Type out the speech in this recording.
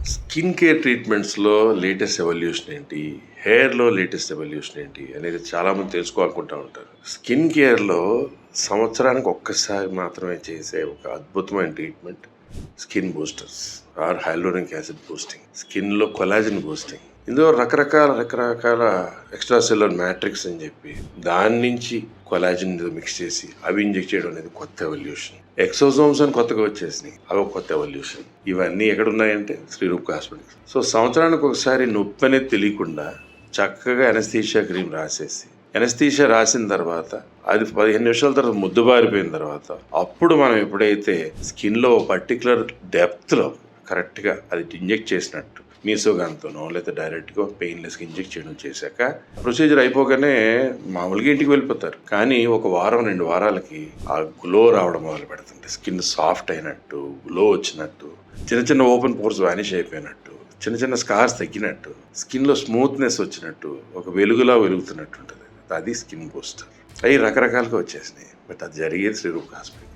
Skin care ట్రీట్మెంట్స్లో latest evolution ఏంటి, హెయిర్లో latest evolution ఏంటి అనేది చాలామంది తెలుసుకోవాలనుకుంటూ ఉంటారు. స్కిన్ కేర్లో సంవత్సరానికి ఒక్కసారి మాత్రమే చేసే ఒక అద్భుతమైన treatment skin boosters or hyaluronic acid boosting, స్కిన్లో కొలాజిన్ బూస్టింగ్. ఇందులో రకరకాల ఎక్స్ట్రా సెల్యులర్ మ్యాట్రిక్స్ అని చెప్పి దాని నుంచి కొలాజిన్ మిక్స్ చేసి అవి ఇంజెక్ట్ చేయడం అనేది కొత్త ఎవల్యూషన్. ఎక్సోజోమ్స్ అని కొత్తగా వచ్చేసినాయి, అవి కొత్త ఎవల్యూషన్. ఇవన్నీ ఎక్కడ ఉన్నాయంటే శ్రీరూప్ కాస్మెటిక్స్. సో సంవత్సరానికి ఒకసారి నొప్పి అనేది తెలియకుండా చక్కగా ఎనస్థీషియా క్రీమ్ రాసేసి, ఎనస్థీషియా రాసిన తర్వాత అది 15 నిమిషాల తర్వాత ముద్దుబారిపోయిన తర్వాత అప్పుడు మనం ఎప్పుడైతే స్కిన్లో పర్టికులర్ డెప్త్లో కరెక్ట్గా అది ఇంజెక్ట్ చేసినట్టు మీసోగాన్తోనో లేదా డైరెక్ట్గా పెయిన్లెస్గా ఇంజెక్ట్ చేయడం చేశాక ప్రొసీజర్ అయిపోగానే మామూలుగా ఇంటికి వెళ్ళిపోతారు. కానీ ఒక వారం 2 వారాలకి ఆ గ్లో రావడం మొదలు పెడుతుంది. స్కిన్ సాఫ్ట్ అయినట్టు, గ్లో వచ్చినట్టు, చిన్న ఓపెన్ పోర్స్ వానిష్ అయిపోయినట్టు, చిన్న స్కార్స్ తగ్గినట్టు, స్కిన్లో స్మూత్నెస్ వచ్చినట్టు, ఒక వెలుగులా వెలుగుతున్నట్టు ఉంటుంది. అది స్కిన్ బూస్టర్. అవి రకరకాలుగా వచ్చేసినాయి. బట్ అది జరిగేది శ్రీరూప్ కాస్మెటిక్స్.